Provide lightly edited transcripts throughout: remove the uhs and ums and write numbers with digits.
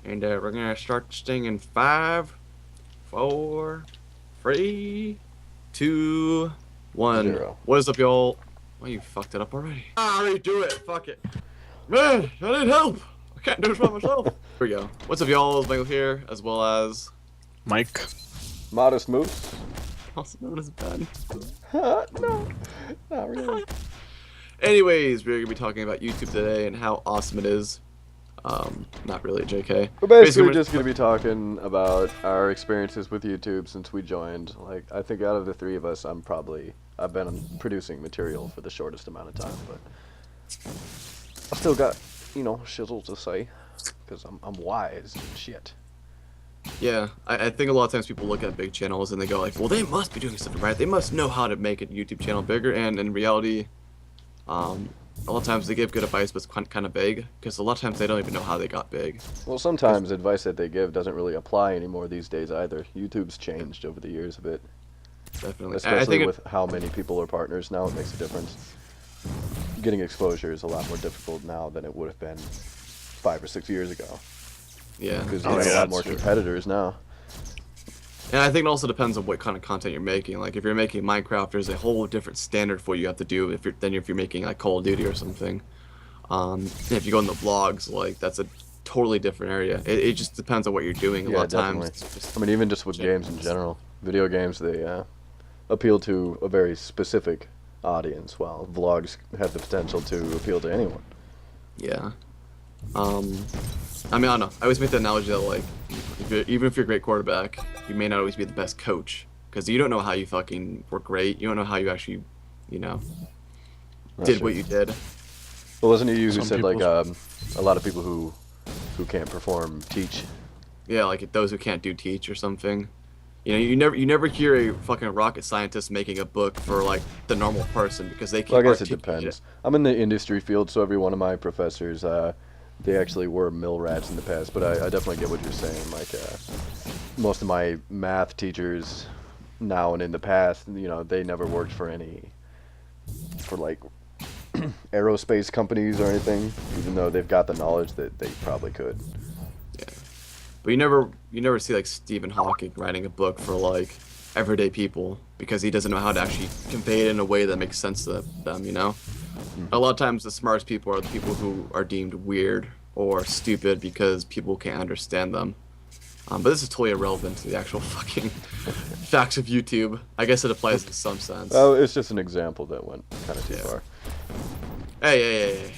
And we're gonna start this thing in 5, 4, 3, 2, 1. 0. What is up, y'all? Well, you fucked it up already. I already do it. Fuck it. Man, I need help. I can't do this by myself. Here we go. What's up, y'all? It's Michael here, as well as Mike. Modest Moose? also known as Ben. No, not really. Anyways, we're gonna be talking about YouTube today and how awesome it is. Not really, JK. We're basically just going to be talking about our experiences with YouTube since we joined. Like, I think out of the three of us, I've been producing material for the shortest amount of time, but I still got, shizzle to say, because I'm wise and shit. Yeah, I think a lot of times people look at big channels and they go like, well, they must be doing something right. They must know how to make a YouTube channel bigger. And in reality, a lot of times they give good advice, but it's kind of vague, because a lot of times they don't even know how they got big. Well, sometimes advice that they give doesn't really apply anymore these days either. YouTube's changed over the years a bit. Definitely. Especially with how many people are partners now, it makes a difference. Getting exposure is a lot more difficult now than it would have been 5 or 6 years ago. Yeah. Because you have a lot more competitors now. And I think it also depends on what kind of content you're making. Like, if you're making Minecraft, there's a whole different standard for what you have to do than if you're making like Call of Duty or something. If you go in the vlogs, like, that's a totally different area. It just depends on what you're doing. A lot of times. I mean, even just with games in general, video games, they appeal to a very specific audience, while vlogs have the potential to appeal to anyone. Yeah. I mean, I don't know. I always make the analogy that, like, even if you're a great quarterback, you may not always be the best coach, because you don't know how you fucking were great. You don't know how you actually, did what you did. Well, wasn't it you who said, like, a lot of people who can't perform teach? Yeah, like those who can't do teach or something. You never hear a fucking rocket scientist making a book for, like, the normal person, because they can't. Well, I guess it depends. I'm in the industry field, so every one of my professors, they actually were mill rats in the past, but I definitely get what you're saying. Like, most of my math teachers now and in the past, they never worked for like aerospace companies or anything, even though they've got the knowledge that they probably could. Yeah, but you never see like Stephen Hawking writing a book for like everyday people, because he doesn't know how to actually convey it in a way that makes sense to them. A lot of times the smartest people are the people who are deemed weird or stupid because people can't understand them. But this is totally irrelevant to the actual fucking facts of YouTube. I guess it applies in some sense. Oh, it's just an example that went kind of too far. Hey.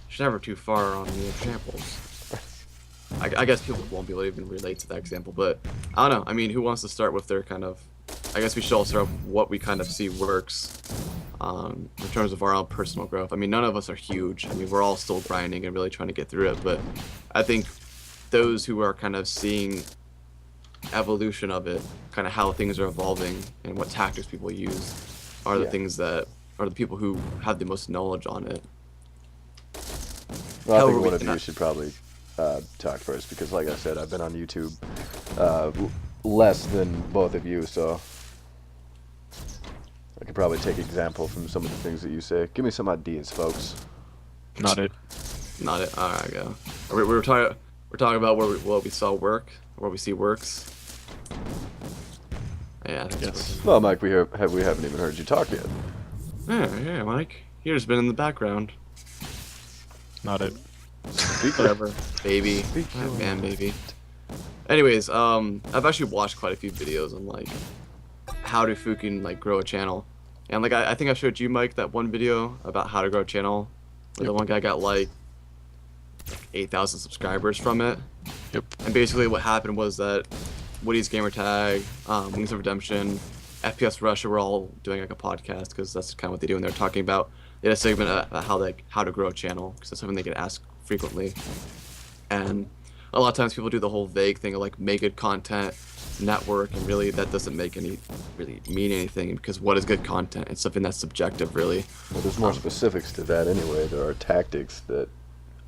It's never too far on the examples. I guess people won't be able to even relate to that example, but I don't know. I mean, who wants to start with their kind of... I guess we should all start with what we kind of see works in terms of our own personal growth. I mean, none of us are huge. I mean, we're all still grinding and really trying to get through it, but I think those who are kind of seeing evolution of it, kind of how things are evolving and what tactics people use, are the things that are the people who have the most knowledge on it. Well, I think one of you should probably talk first, because like I said, I've been on YouTube less than both of you, so I could probably take example from some of the things that you say. Give me some ideas, folks. Not it. Alright, go. We're talking about what we saw work, or what we see works. Yeah. Yes. Well, Mike, we haven't even heard you talk yet. Yeah, Mike. You've just been in the background. Not it. Whatever, baby. Man, baby. Anyways, I've actually watched quite a few videos on like how to fucking like grow a channel, and like I think I showed you, Mike, that one video about how to grow a channel, where the one guy got like 8,000 subscribers from it. Yep. And basically what happened was that Woody's Gamertag, Wings of Redemption, FPS Russia were all doing like a podcast, because that's kind of what they do, and they're talking about. They had a segment about how to grow a channel, because that's something they get asked frequently. And a lot of times people do the whole vague thing of like make good content, network, and really that doesn't really mean anything, because what is good content? It's something that's subjective, really. Well, there's more specifics to that anyway. There are tactics that,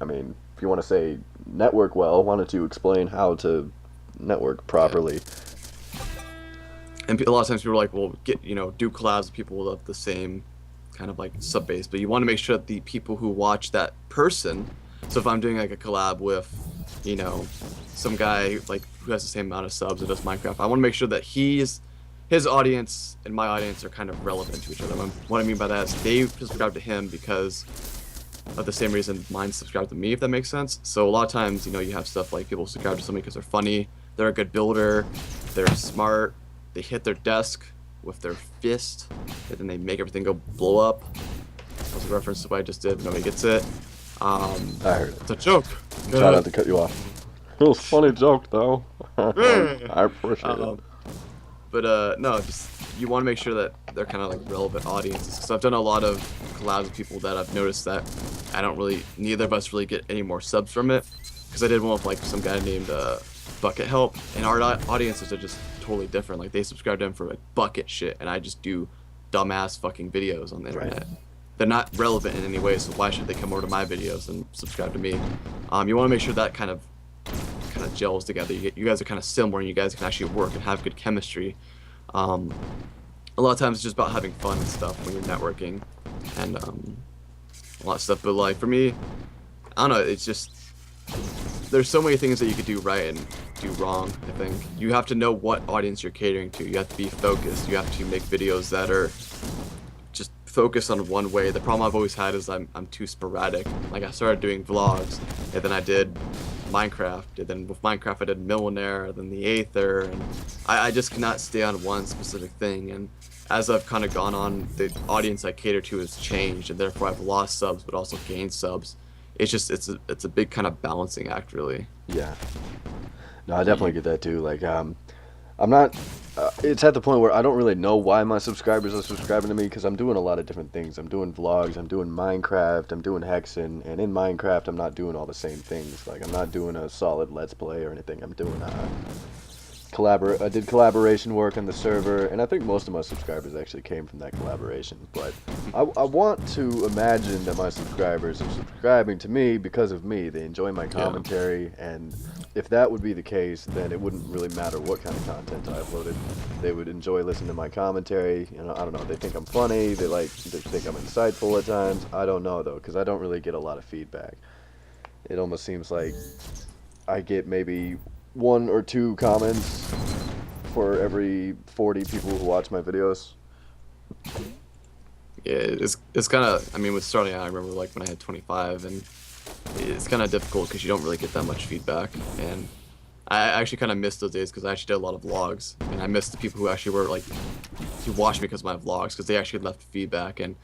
I mean, if you want to say network well, why don't you explain how to network properly? Yeah. And a lot of times people are like, well, do collabs with people of the same kind of like sub base, but you want to make sure that the people who watch that person. So if I'm doing like a collab with you know, some guy like who has the same amount of subs and does Minecraft. I want to make sure that his audience and my audience are kind of relevant to each other. What I mean by that is they subscribe to him because of the same reason mine subscribe to me, if that makes sense. So a lot of times, you have stuff like people subscribe to somebody because they're funny, they're a good builder, they're smart, they hit their desk with their fist, and then they make everything go blow up. That was a reference to what I just did, but nobody gets it. I heard it. It's a joke. Try not to cut you off. It was a funny joke, though. I appreciate it. But no, just you want to make sure that they're kind of like relevant audiences. Because I've done a lot of collabs with people that I've noticed that neither of us really get any more subs from it. Because I did one with like some guy named Bucket Help, and our audiences are just totally different. Like they subscribe to him for like bucket shit, and I just do dumbass fucking videos on the internet. Right. They're not relevant in any way, so why should they come over to my videos and subscribe to me? You want to make sure that kind of gels together. You guys are kind of similar, and you guys can actually work and have good chemistry. A lot of times it's just about having fun and stuff when you're networking, and a lot of stuff. But like for me, I don't know. It's just there's so many things that you could do right and do wrong. I think you have to know what audience you're catering to. You have to be focused. You have to make videos that are just focused on one way. The problem I've always had is I'm too sporadic. Like I started doing vlogs, and then I did Minecraft, and then with Minecraft I did Millionaire, then the Aether, and I just cannot stay on one specific thing. And as I've kind of gone on, the audience I cater to has changed, and therefore I've lost subs but also gained subs. It's just it's a big kind of balancing act, really. Yeah. No, I definitely get that too. Like, I'm not. It's at the point where I don't really know why my subscribers are subscribing to me, because I'm doing a lot of different things. I'm doing vlogs, I'm doing Minecraft, I'm doing Hexen, and in Minecraft I'm not doing all the same things. Like I'm not doing a solid Let's Play or anything. I'm doing I did collaboration work on the server, and I think most of my subscribers actually came from that collaboration. But I want to imagine that my subscribers are subscribing to me because of me. They enjoy my commentary, and if that would be the case, then it wouldn't really matter what kind of content I uploaded. They would enjoy listening to my commentary. I don't know. They think I'm funny. They think I'm insightful at times. I don't know though, because I don't really get a lot of feedback. It almost seems like I get maybe 1 or 2 comments for every 40 people who watch my videos. Yeah, it's kind of, I mean, with starting out, I remember like when I had 25, and it's kind of difficult because you don't really get that much feedback. And I actually kind of missed those days because I actually did a lot of vlogs, and I missed the people who actually were like, who watched me because of my vlogs, because they actually left feedback. And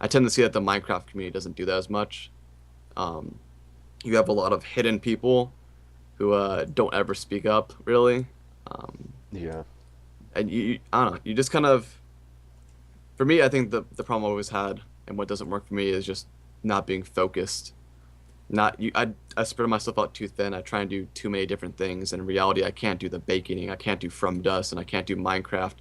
I tend to see that the Minecraft community doesn't do that as much. You have a lot of hidden people who don't ever speak up, really. Yeah. And I don't know, you just kind of, for me, I think the problem I always had and what doesn't work for me is just not being focused. I spread myself out too thin. I try and do too many different things, and in reality I can't do the baking, I can't do From Dust, and I can't do Minecraft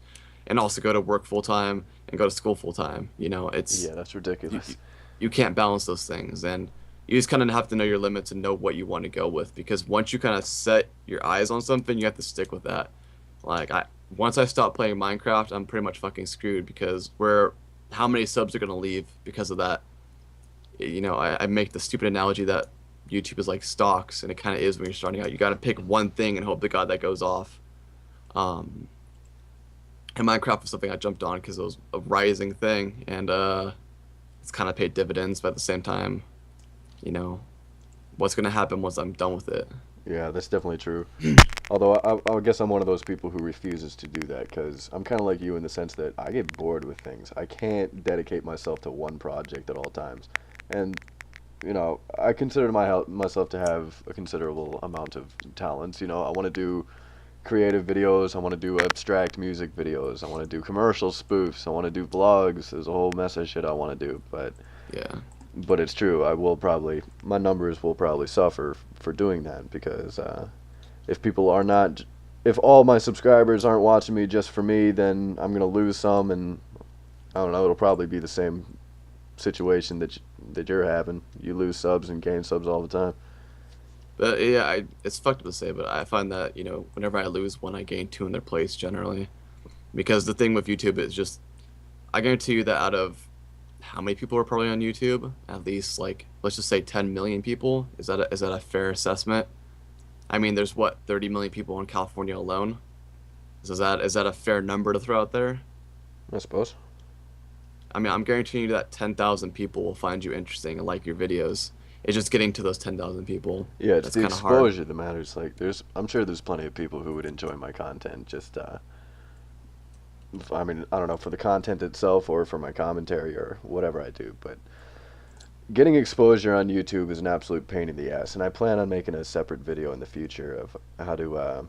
and also go to work full time and go to school full time. It's, yeah, that's ridiculous. You can't balance those things, and you just kind of have to know your limits and know what you want to go with, because once you kind of set your eyes on something, you have to stick with that. Like once I stop playing Minecraft, I'm pretty much fucking screwed, because how many subs are gonna leave because of that? I make the stupid analogy that YouTube is like stocks, and it kind of is when you're starting out. You got to pick one thing and hope to God that goes off. And Minecraft was something I jumped on because it was a rising thing, and it's kind of paid dividends. But at the same time, what's gonna happen once I'm done with it? Yeah, that's definitely true. Although I guess I'm one of those people who refuses to do that, because I'm kind of like you in the sense that I get bored with things. I can't dedicate myself to one project at all times. And, I consider myself to have a considerable amount of talents. I want to do creative videos. I want to do abstract music videos. I want to do commercial spoofs. I want to do vlogs. There's a whole mess of shit I want to do. But Yeah. But it's true. My numbers will probably suffer for doing that, because if all my subscribers aren't watching me just for me, then I'm gonna lose some, and I don't know. It'll probably be the same situation that you're having. You lose subs and gain subs all the time. But yeah, it's fucked up to say, but I find that whenever I lose one, I gain 2 in their place generally, because the thing with YouTube is just, I guarantee you that out of how many people are probably on YouTube, at least like let's just say 10 million people. Is that a fair assessment? I mean, there's what 30 million people in California alone. So is that a fair number to throw out there? I suppose. I mean, I'm guaranteeing you that 10,000 people will find you interesting and like your videos. It's just getting to those 10,000 people Yeah, it's that's the kind of hard. exposure that matters. Like, I'm sure there's plenty of people who would enjoy my content. Just, I mean, I don't know, for the content itself or for my commentary or whatever I do. But getting exposure on YouTube is an absolute pain in the ass, and I plan on making a separate video in the future of how to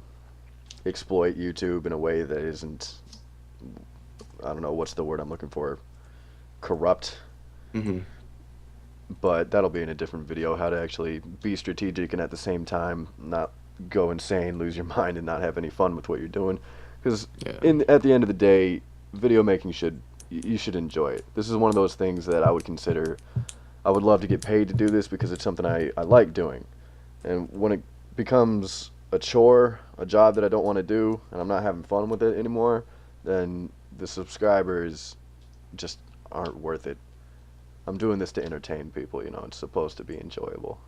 exploit YouTube in a way that isn't, I don't know, what's the word I'm looking for, corrupt. Hmm. But that'll be in a different video, how to actually be strategic and at the same time not go insane, lose your mind, and not have any fun with what you're doing. Because Yeah. at the end of the day, video making you should enjoy it. This is one of those things that I would consider, I would love to get paid to do this because it's something I like doing. And when it becomes a chore, a job that I don't want to do, and I'm not having fun with it anymore, then the subscribers just aren't worth it. I'm doing this to entertain people, you know, it's supposed to be enjoyable.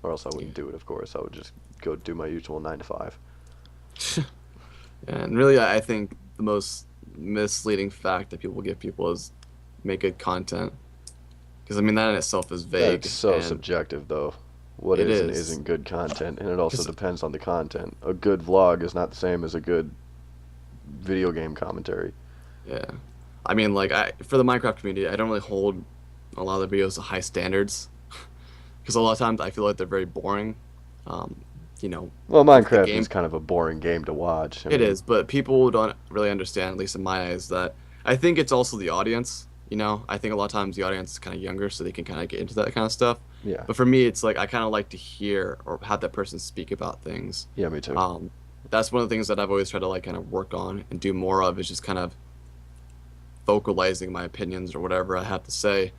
Or else I wouldn't do it, of course. I would just go do my usual 9 to 5. And really, I think the most misleading fact that people give people is make good content. Because, I mean, that in itself is vague. That's so and subjective, though. What It is and is. isn't good content, and it also 'Cause- depends on the content. A good vlog is not the same as a good video game commentary. Yeah. I mean, like, for the Minecraft community, I don't really hold a lot of the videos to high standards. Because a lot of times I feel like they're very boring. Um, you know, Well, with the Minecraft game. is kind of a boring game to watch. It is, but people don't really understand, at least in my eyes, that I think it's also the audience. You know, I think a lot of times the audience is kind of younger, so they can kind of get into that kind of stuff. Yeah, But for me, it's like I kind of like to hear or have that person speak about things. yeah, me too. That's one of the things that I've always tried to like kind of work on and do more of is just kind of vocalizing my opinions or whatever I have to say.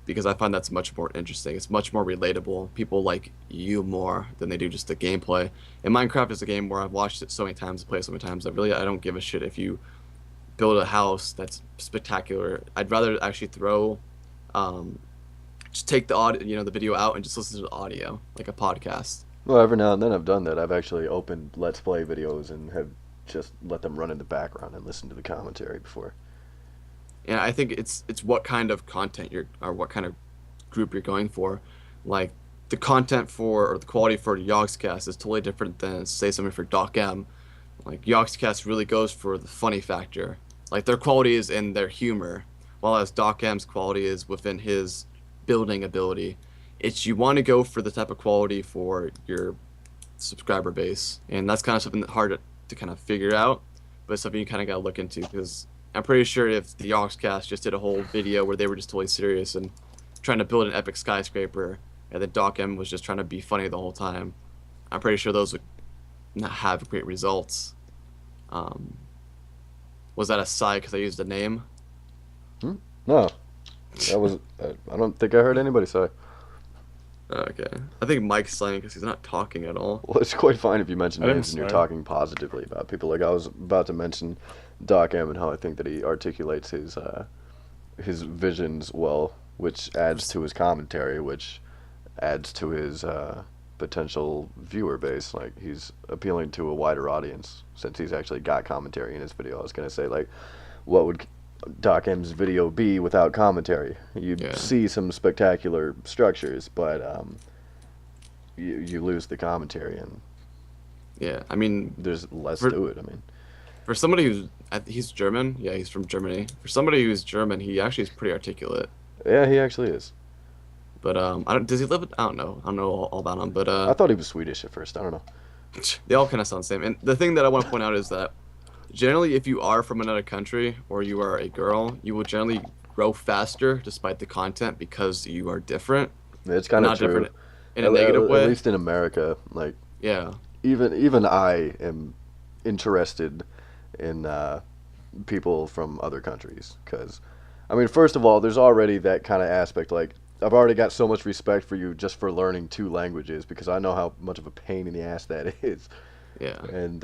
Because I find that's much more interesting. It's much more relatable. People like you more than they do just the gameplay. And Minecraft is a game where I've watched it so many times, played so many times that really I don't give a shit if you build a house that's spectacular. I'd rather actually just take the audio, the video out and just listen to the audio like a podcast. Well, every now and then I've done that. I've actually opened Let's Play videos and have just let them run in the background and listen to the commentary before. And I think it's what kind of content or what kind of group you're going for. Like the content for or the quality for Yogscast is totally different than say something for Doc M. Like Yogscast really goes for the funny factor. Like their quality is in their humor, while as Doc M's quality is within his building ability. It's you want to go for the type of quality for your subscriber base, and that's kind of something that's hard to kind of figure out, but it's something you kind of got to look into because I'm pretty sure if the Yogscast just did a whole video where they were just totally serious and trying to build an epic skyscraper, and then Doc M was just trying to be funny the whole time, I'm pretty sure those would not have great results. Was that a sigh because I used a name? No, that was. I don't think I heard anybody say. Okay. I think Mike's sighing because he's not talking at all. Well, it's quite fine if you mention I didn't names and you're say. talking positively about people. Like I was about to mention Doc M and how I think that he articulates his visions well, which adds to his commentary, which adds to his potential viewer base. Like he's appealing to a wider audience since he's actually got commentary in his video. I was gonna say like, what would Doc M's video be without commentary? You'd Yeah. see some spectacular structures, but you lose the commentary and Yeah, I mean, there's less For- to it. I mean, for somebody he's German. Yeah, he's from Germany. For somebody who's German, he actually is pretty articulate. yeah, he actually is. But I don't. Does he live? I don't know. I don't know all about him. But I thought he was Swedish at first. I don't know. they all kind of sound the same. And the thing that I want to point out is that generally, if you are from another country or you are a girl, you will generally grow faster despite the content because you are different. It's kind of Not true. different in a negative way. At least in America, like Yeah. even I am interested in people from other countries because, I mean, first of all, there's already that kind of aspect. Like I've already got so much respect for you just for learning 2 languages because I know how much of a pain in the ass that is. Yeah. And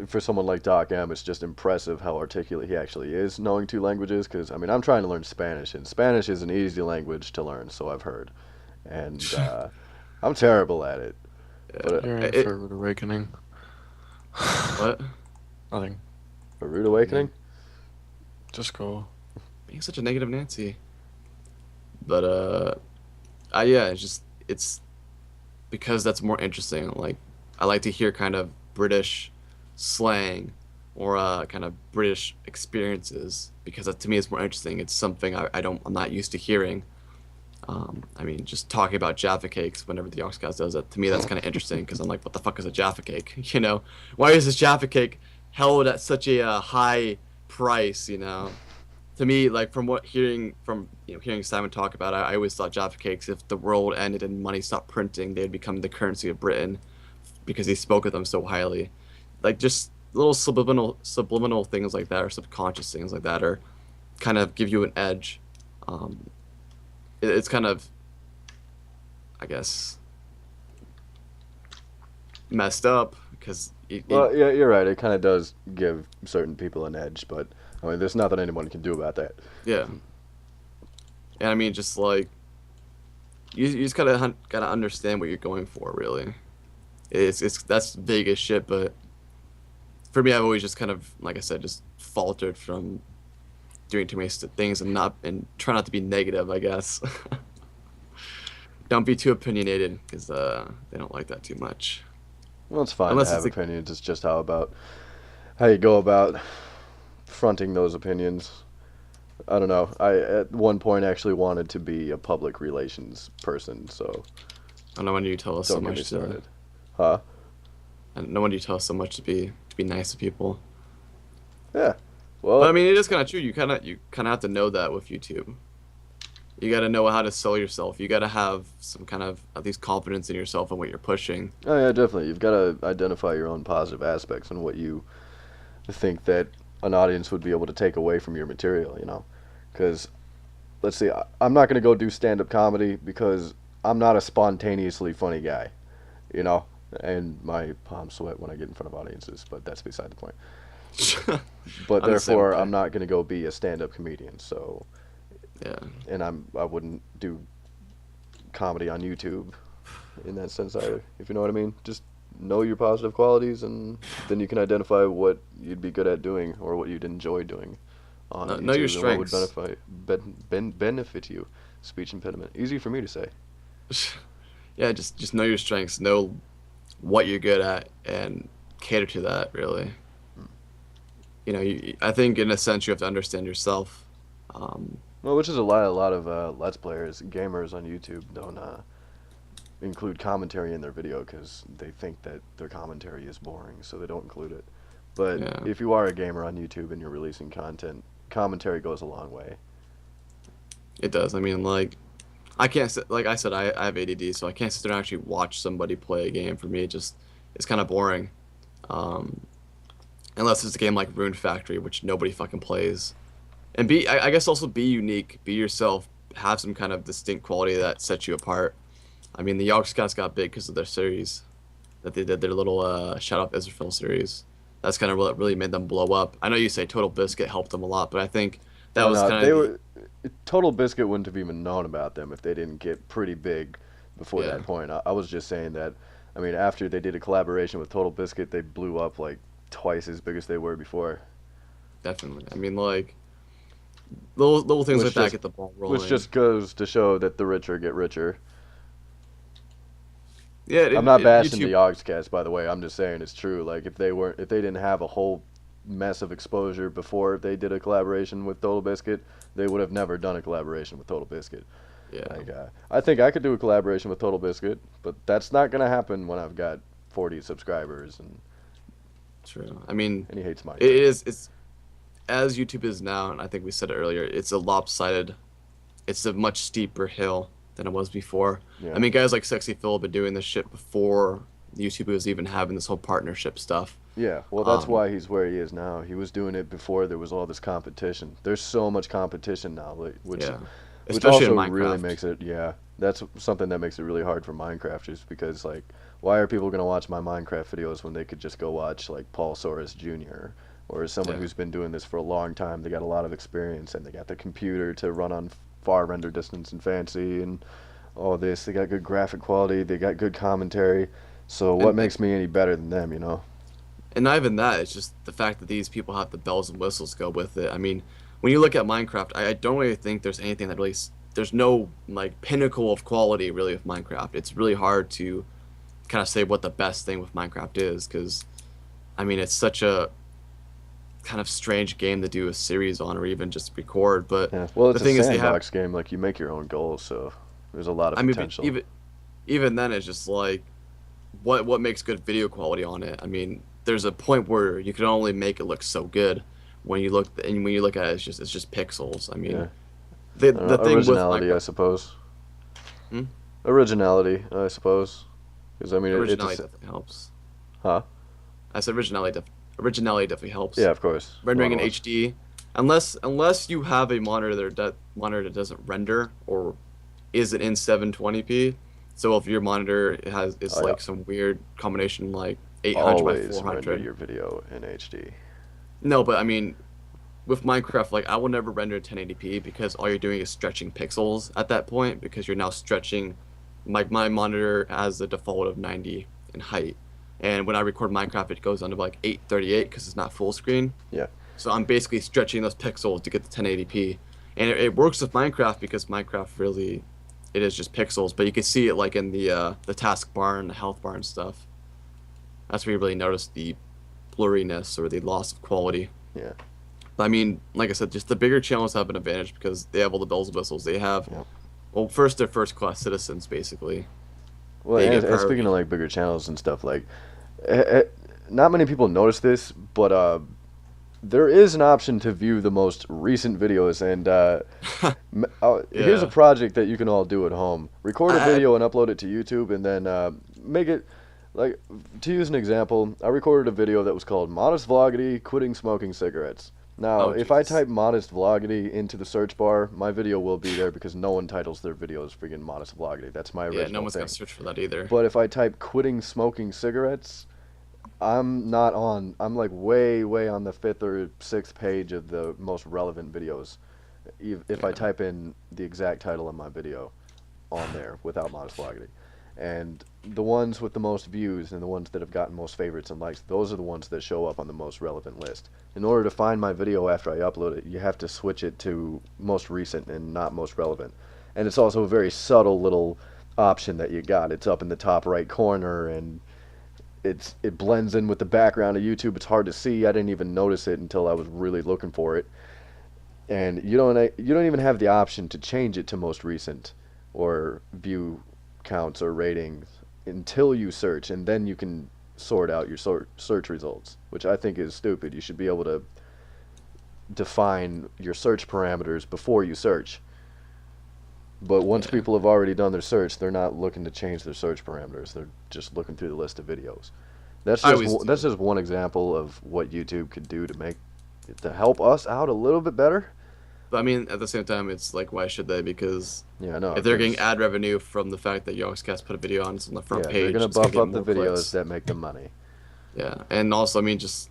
for someone like Doc M, it's just impressive how articulate he actually is knowing 2 languages. Because I mean, I'm trying to learn Spanish, and Spanish is an easy language to learn, so I've heard. And I'm terrible at it. Yeah. But You're in It, for a rude awakening. what? Nothing. a rude awakening? Just go. Being such a negative Nancy. But yeah, it's because that's more interesting. Like, I like to hear kind of British slang or kind of British experiences because that, to me, is more interesting. It's something I'm not used to hearing. I mean, just talking about Jaffa cakes whenever the Oxcast does that, to me, that's kind of interesting because I'm like, what the fuck is a Jaffa cake? You know, why is this Jaffa cake held at such a high price? You know, to me, like from what hearing Simon talk about, I always thought Jaffa cakes, if the world ended and money stopped printing, they'd become the currency of Britain because he spoke of them so highly. Like just little subliminal things like that, or subconscious things like that, or kind of give you an edge. Um, it's kind of, I guess, messed up because Well, yeah, you're right. It kind of does give certain people an edge, but I mean, there's nothing anyone can do about that. yeah. And I mean, just like you just gotta understand what you're going for, really. It's that's vague as shit, but for me, I've always just kind of, like I said, just faltered from doing too many things and try not to be negative, I guess. Don't be too opinionated because they don't like that too much. Well, it's fine to Unless have it's a, opinions. It's just how you go about fronting those opinions. I don't know. I at one point actually wanted to be a public relations person, so I know when you tell us so don't get me much started. Huh? and no wonder you tell us so much to be nice to people. Yeah. But I Well, mean, it is kind of true. You kind of have to know that with YouTube. You got to know how to sell yourself. You got to have some kind of at least confidence in yourself and what you're pushing. oh yeah, definitely. You've got to identify your own positive aspects and what you think that an audience would be able to take away from your material, you know? Because, let's see, I'm not going to go do stand up comedy because I'm not a spontaneously funny guy, you know? And my palms sweat when I get in front of audiences, but that's beside the point. But I'm the same therefore, way. I'm not going to go be a stand up comedian, so. Yeah. And I wouldn't do comedy on YouTube in that sense either, if you know what I mean. Just know your positive qualities, and then you can identify what you'd be good at doing or what you'd enjoy doing on Know your YouTube and what would strengths. benefit you. Speech impediment. Easy for me to say. Yeah, just know your strengths, know what you're good at, and cater to that. Really, I think in a sense you have to understand yourself. Um, Well, which is a lot of Let's Players, gamers on YouTube don't include commentary in their video because they think that their commentary is boring, so they don't include it. But yeah, if you are a gamer on YouTube and you're releasing content, commentary goes a long way. it does. I mean, like, I can't sit, like I said, I have ADD, so I can't sit there and actually watch somebody play a game. For me, it's kind of boring. Um, Unless it's a game like Rune Factory, which nobody fucking plays. And I guess also be unique, be yourself, have some kind of distinct quality that sets you apart. I mean, the Yogscast got big because of their series that they did, their little Shout Out Israfil series. That's kind of what really made them blow up. I know you say Total Biscuit helped them a lot, but I think that No, was no, kind of they the were Total Biscuit wouldn't have even known about them if they didn't get pretty big before yeah, that point. I was just saying that. I mean, after they did a collaboration with Total Biscuit, they blew up like twice as big as they were before. definitely. I mean, like little things Which like that just get the ball which rolling. just goes to show that the richer get richer. Yeah, I'm not bashing the YouTube. Yogscast, by the way. I'm just saying it's true. Like if they didn't have a whole mess of exposure before they did a collaboration with Total Biscuit, they would have never done a collaboration with Total Biscuit. Yeah, Like I think I could do a collaboration with Total Biscuit, but that's not gonna happen when I've got 40 subscribers true. I mean, and he hates it Minecraft. is. It's as YouTube is now, and I think we said it earlier. It's a lopsided. It's a much steeper hill than it was before. I Yeah. mean, guys like Sexy Phil have been doing this shit before YouTube was even having this whole partnership stuff. Yeah, well, that's Um, why he's where he is now. He was doing it before there was all this competition. There's so much competition now, like, yeah, which especially in also really Minecraft. makes it, yeah, that's something that makes it really hard for Minecrafters because, like, why are people going to watch my Minecraft videos when they could just go watch, like, Paul Soros Jr. or someone Yeah, who's been doing this for a long time? They got a lot of experience and they got the computer to run on far render distance and fancy and all this. They got good graphic quality. They got good commentary. So what And makes me any better than them, you know? and not even that, it's just the fact that these people have the bells and whistles go with it. I mean, when you look at Minecraft, I don't really think there's anything that really there's no like pinnacle of quality really with Minecraft. It's really hard to kind of say what the best thing with Minecraft is because I mean, it's such a kind of strange game to do a series on or even just record, but Yeah. Well, the it's a thing is they have sandbox game. Like you make your own goals, so there's a lot of I mean, but potential. even then it's just like what makes good video quality on it? I mean, there's a point where you can only make it look so good when you look at it, it's just pixels. I mean, Yeah. I don't the know, thing with originality, I Minecraft, suppose. hmm? Originality, I suppose. Because I mean, Originality definitely helps. huh? I said originality definitely helps. Yeah, of course. Rendering in Well, HD, unless you have a monitor that doesn't render or isn't in 720p. So if your monitor is I like some weird combination like 800 by always render 400. your video in HD. No, but I mean with Minecraft, like I will never render 1080p because all you're doing is stretching pixels at that point because you're now stretching. Like my monitor has a default of 90 in height, and when I record Minecraft, it goes under like 838 because it's not full screen. Yeah. So I'm basically stretching those pixels to get the 1080p, and it works with Minecraft because Minecraft really, it is just pixels. But you can see it like in the taskbar and the health bar and stuff. That's where you really notice the blurriness or the loss of quality. Yeah. But I mean, like I said, just the bigger channels have an advantage because they have all the bells and whistles. They have, Yep. well, first they're first class citizens basically. Well, They and, get and speaking priority. of like bigger channels and stuff, like, eh, eh, not many people notice this, but there is an option to view the most recent videos, and here's a Yeah. project that you can all do at home. Record a I video and upload it to YouTube, and then make it like, to use an example, I recorded a video that was called "Modest Vloggity Quitting Smoking Cigarettes." Now, oh if I Jesus. type "Modest Vloggity" into the search bar, my video will be there because no one titles their videos freaking "Modest Vloggity." That's my Yeah, no original one's gonna thing. search for that either. But if I type "quitting smoking cigarettes," I'm not on. I'm like way, way on the fifth or sixth page of the most relevant videos. If I Yeah. type in the exact title of my video on there without Modest Vloggity. And the ones with the most views and the ones that have gotten most favorites and likes, those are the ones that show up on the most relevant list. In order to find my video after I upload it, you have to switch it to most recent and not most relevant. And it's also a very subtle little option that you got. It's up in the top right corner, and it blends in with the background of YouTube. It's hard to see. I didn't even notice it until I was really looking for it. And you don't even have the option to change it to most recent or view counts or ratings until you search, and then you can sort out your search results, which I think is stupid. You should be able to define your search parameters before you search. But once Yeah. people have already done their search, they're not looking to change their search parameters. They're just looking through the list of videos. I always That's do. just one example of what YouTube could do to help us out a little bit better. But I mean, at the same time, it's like, why should they? Because Yeah, no, if they're getting because ad revenue from the fact that Yogscast put a video on, it's on the front yeah, they're page, gonna it's gonna buff get up the more videos clicks. that make them money. Yeah, and also, I mean, just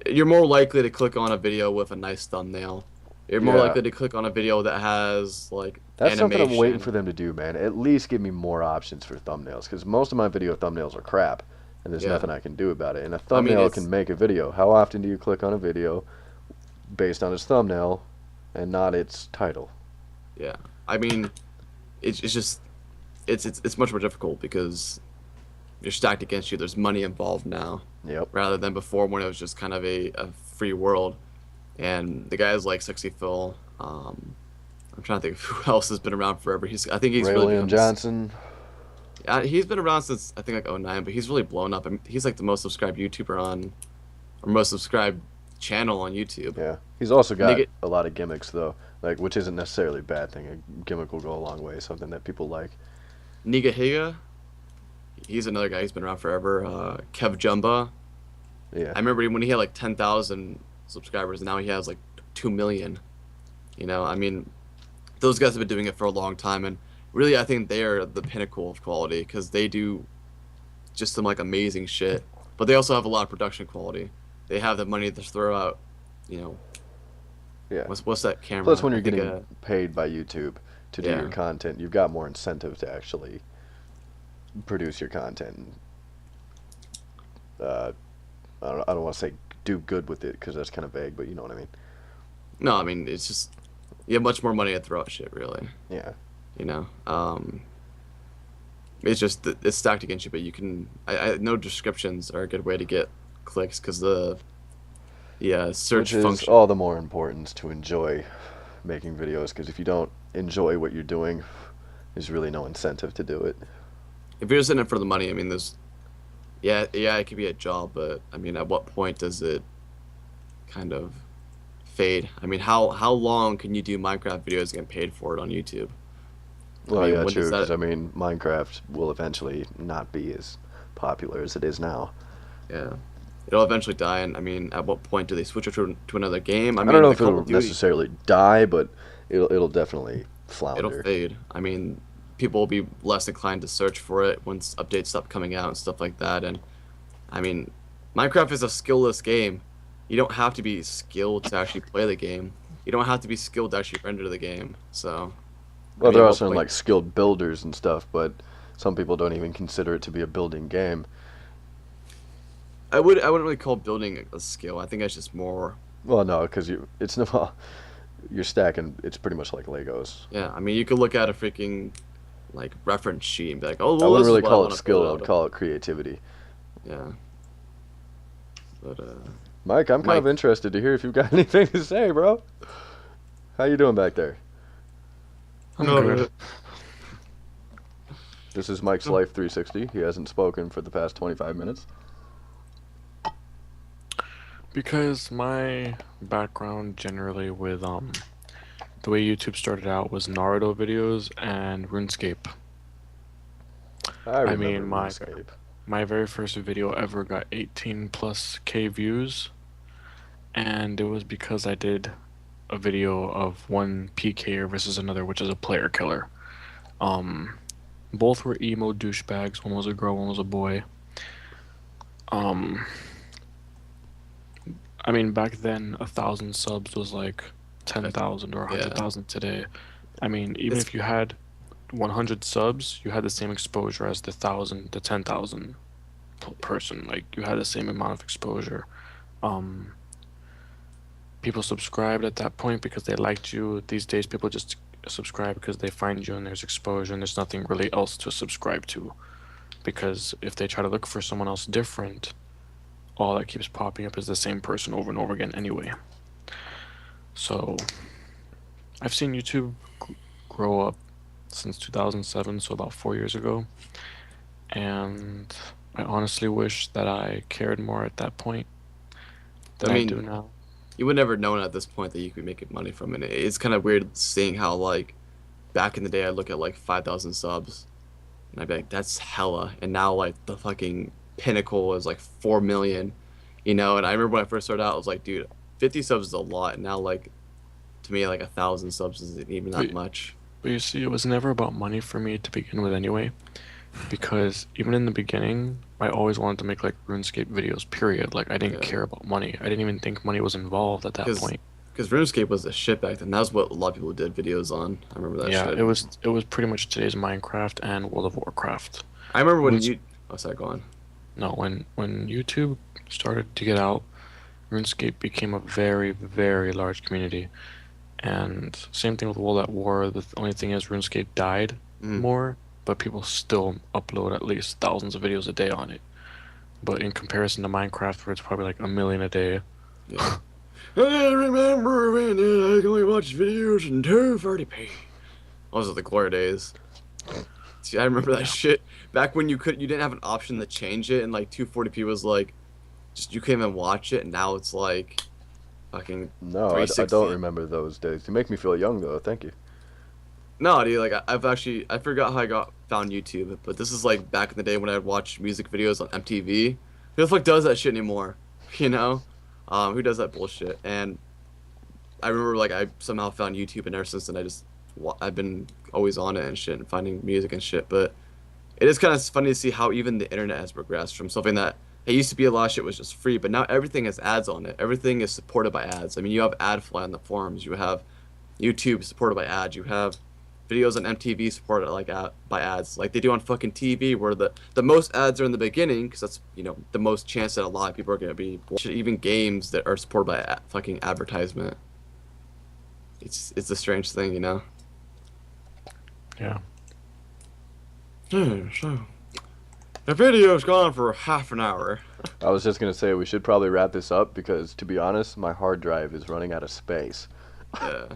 you're more likely to click on a video with a nice thumbnail. You're more Yeah, likely to click on a video that has like that's something I'm waiting for animation. them to do, man. At least give me more options for thumbnails, because most of my video thumbnails are crap, and there's Yeah, nothing I can do about it. And a I mean, thumbnail can make a video. How often do you click on a video based on its thumbnail and not its title? yeah. I mean, it's just it's much more difficult because you're stacked against you. There's money involved now, Yep. rather than before when it was just kind of a free world. And the guys like Sexy Phil. I'm trying to think of who else has been around forever. I think he's Ray really William become this. Johnson. He's been around since I think like '09, but he's really blown up. I mean, he's like the most subscribed YouTuber on, or most subscribed channel on YouTube. Yeah. He's also got Nigga, a lot of gimmicks though, like which isn't necessarily a bad thing. A gimmick will go a long way. Something that people like. Niga Higa, he's another guy. He's been around forever. Kev Jumba. Yeah. I remember when he had like 10,000 subscribers. Now he has like 2 million. You know, I mean, those guys have been doing it for a long time, and really, I think they are the pinnacle of quality because they do just some like amazing shit. But they also have a lot of production quality. They have the money to throw out. You know, Yeah. what's that camera? Plus, when I you're think getting paid by YouTube to do Yeah. your content, you've got more incentive to actually produce your content. I don't want to say do good with it because that's kind of vague, but you know what I mean. No, I mean it's just you have much more money to throw at shit, really. Yeah. You know, it's just it's stacked against you, but you can. I know descriptions are a good way to get clicks because the Which search is function. all the more important to enjoy making videos because if you don't enjoy what you're doing, there's really no incentive to do it. If you're just in it for the money, I mean, yeah, it could be a job, but I mean, at what point does it kind of fade? I mean, how long can you do Minecraft videos and get paid for it on YouTube? I Well, mean, yeah, when does true. Because that? I mean, Minecraft will eventually not be as popular as it is now. Yeah, it'll eventually die, and I mean, at what point do they switch it to another game? I I don't mean, know the if Call it'll of Duty, necessarily die, but it'll definitely it'll flounder. fade. I mean, people will be less inclined to search for it once updates stop coming out and stuff like that. And I mean, Minecraft is a skillless game. You don't have to be skilled to actually play the game. You don't have to be skilled to actually render the game. So, I Well, mean, there at are what some point? like skilled builders and stuff, but some people don't even consider it to be a building game. I wouldn't really call building a skill. I think that's just more. Well, no, because it's no, well, you're stacking. It's pretty much like Legos. Yeah, I mean, you could look at a freaking like reference sheet and be like, oh, I well, wouldn't this is really what I call it want to build skill. I out would of. call it creativity. Yeah, but Mike, I'm kind of Mike, interested to hear if you've got anything to say, bro. How you doing back there? I'm No, good. This is Mike's Life 360. He hasn't spoken for the past 25 minutes. Because my background generally with the way YouTube started out was Naruto videos and RuneScape. I remember mean, RuneScape. my very first video ever got 18 plus K views, and it was because I did a video of one PKer versus another, which is a player killer. Both were emo douchebags. One was a girl, one was a boy. Um, I mean, back then, 1,000 subs was like 10,000 or yeah, 100,000 today. I mean, even it's if you had 100 subs, you had the same exposure as the 10,000 person. Like, you had the same amount of exposure. Um, People subscribed at that point because they liked you. These days, people just subscribe because they find you and there's exposure and there's nothing really else to subscribe to. Because if they try to look for someone else different, all that keeps popping up is the same person over and over again anyway. So I've seen YouTube grow up since 2007, so about 4 years ago. And I honestly wish that I cared more at that point than I I do mean, now. you would never known at this point that you could be making money from it. It's kind of weird seeing how like back in the day I look at like 5,000 subs and I'd be like, that's hella. And now like the fucking pinnacle is like 4 million, you know. And I remember when I first started out, I was like, dude, 50 subs is a lot. And now like to me like 1,000 subs isn't even that But, much. but you see, it was never about money for me to begin with anyway. Because even in the beginning, I always wanted to make like RuneScape videos, period. Like, I didn't Yeah, care about money. I didn't even think money was involved at that because point. RuneScape was the shit back then. That was what a lot of people did videos on. I remember that Yeah, shit. it was pretty much today's Minecraft and World of Warcraft. I remember when Runes, you. Oh, sorry, go on. no, when YouTube started to get out, RuneScape became a very, very large community. And same thing with World at War. The only thing is RuneScape died Mm, more, but people still upload at least thousands of videos a day on it. But in comparison to Minecraft, where it's probably like a million a day, yeah. I remember when I could only watch videos in 240p. Those are the glory days. See, I remember that yeah. shit back when you didn't have an option to change it, and like 240p was like just you couldn't even watch it, and now it's like fucking No, I don't 360. remember those days. You make me feel young, though. Thank you. No, dude, like I've actually I forgot how I got found YouTube, but this is like back in the day when I'd watch music videos on MTV. Who the fuck does that shit anymore? You know? Who does that bullshit? And I remember like I somehow found YouTube, and ever since then I've been always on it and shit and finding music and shit. But it is kind of funny to see how even the internet has progressed from something that it used to be a lot of shit was just free, but now everything has ads on it. Everything is supported by ads. I mean, you have AdFly on the forums. You have YouTube supported by ads. You have videos on MTV supported like by ads, like they do on fucking TV, where the most ads are in the beginning, because that's the most chance that a lot of people are gonna be watching. Even games that are supported by fucking advertisement. It's a strange thing, Yeah. So, the video's gone for half an hour. I was just gonna say we should probably wrap this up because, to be honest, my hard drive is running out of space. Yeah.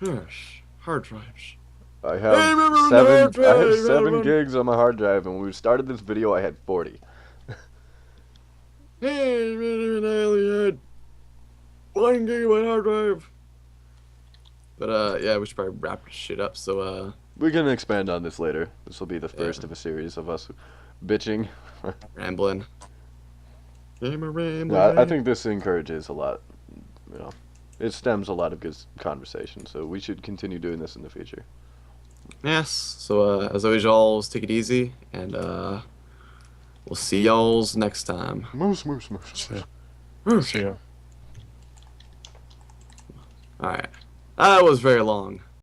Yes. Hard drives. I Hey, have remember the hard drive, 7 remember? gigs on my hard drive, and when we started this video, I had 40. Hey, I only had 1 gigabyte hard drive. But yeah, we should probably wrap this shit up. So We can expand on this later. This will be the first Yeah. of a series of us bitching. rambling. No, I think this encourages a lot. It stems a lot of good conversation, so we should continue doing this in the future. Yes. So as always, y'all take it easy, and we'll see y'all's next time. Moose, moose, moose. See ya. All right. That was very long.